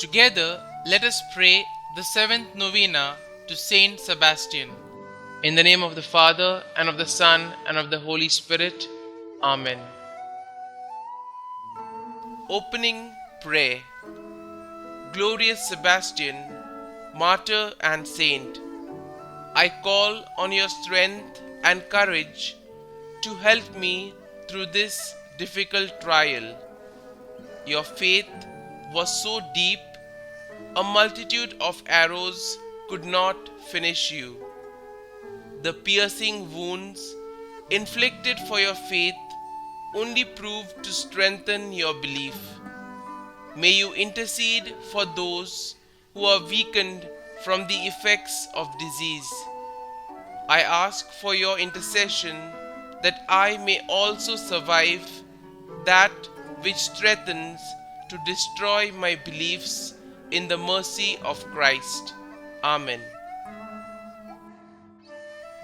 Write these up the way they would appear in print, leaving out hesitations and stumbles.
Together, let us pray the seventh novena to Saint Sebastian. In the name of the Father, and of the Son, and of the Holy Spirit. Amen. Opening Prayer. Glorious Sebastian, martyr and saint, I call on your strength and courage to help me through this difficult trial. Your faith was so deep, a multitude of arrows could not finish you. The piercing wounds inflicted for your faith only proved to strengthen your belief. May you intercede for those who are weakened from the effects of disease. I ask for your intercession that I may also survive that which threatens to destroy my beliefs in the mercy of Christ. Amen.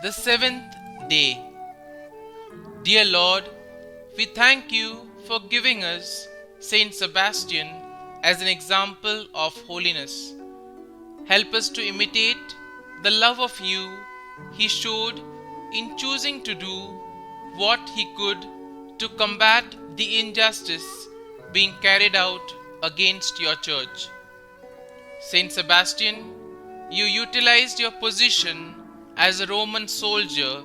The seventh day. Dear Lord, we thank you for giving us St Sebastian as an example of holiness. Help us to imitate the love of you he showed in choosing to do what he could to combat the injustice being carried out against your church. Saint Sebastian, you utilized your position as a Roman soldier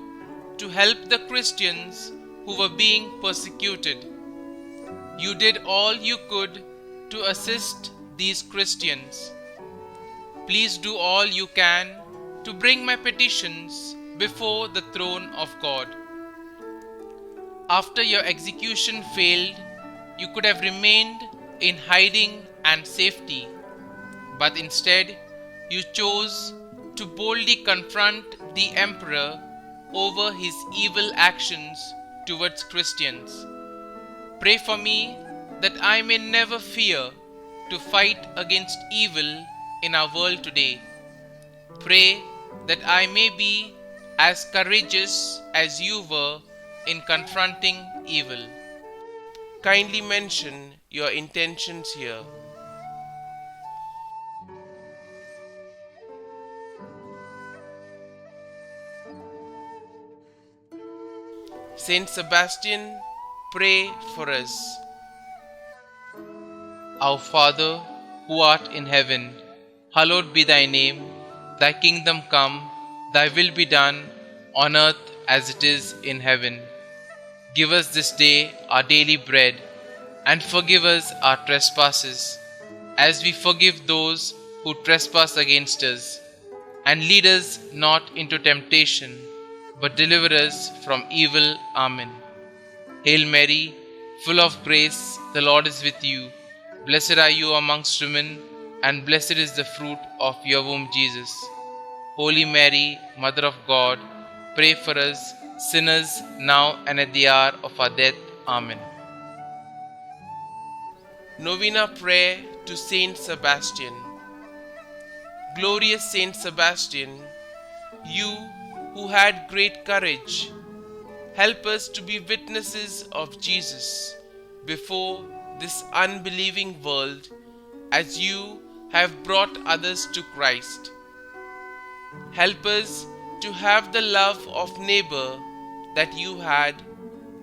to help the Christians who were being persecuted. You did all you could to assist these Christians. Please do all you can to bring my petitions before the throne of God. After your execution failed, you could have remained in hiding and safety, but instead you chose to boldly confront the emperor over his evil actions towards Christians. Pray for me that I may never fear to fight against evil in our world today. Pray that I may be as courageous as you were in confronting evil. Kindly mention your intentions here. Saint Sebastian, pray for us. Our Father, who art in heaven, hallowed be thy name. Thy kingdom come, thy will be done, on earth as it is in heaven. Give us this day our daily bread, and forgive us our trespasses, as we forgive those who trespass against us. And lead us not into temptation, but deliver us from evil. Amen. Hail Mary, full of grace, the Lord is with you. Blessed are you amongst women, and blessed is the fruit of your womb, Jesus. Holy Mary, Mother of God, pray for us sinners now and at the hour of our death. Amen. Novena Prayer to Saint Sebastian. Glorious Saint Sebastian, you who had great courage, help us to be witnesses of Jesus before this unbelieving world, as you have brought others to Christ. Help us to have the love of neighbor that you had,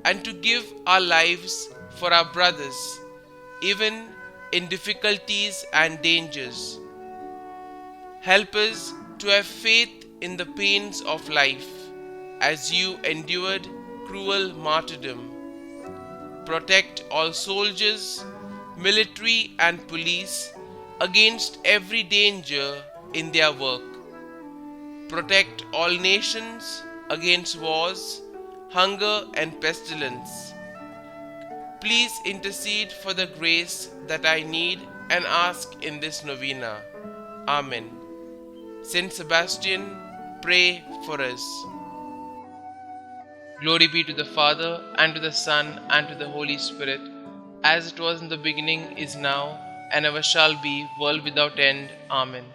and to give our lives for our brothers, even in difficulties and dangers. Help us to have faith in the pains of life, as you endured cruel martyrdom. Protect all soldiers, military and police against every danger in their work. Protect all nations against wars, hunger and pestilence. Please intercede for the grace that I need and ask in this novena. Amen. Saint Sebastian, pray for us. Glory be to the Father, and to the Son, and to the Holy Spirit, as it was in the beginning, is now, and ever shall be, world without end. Amen.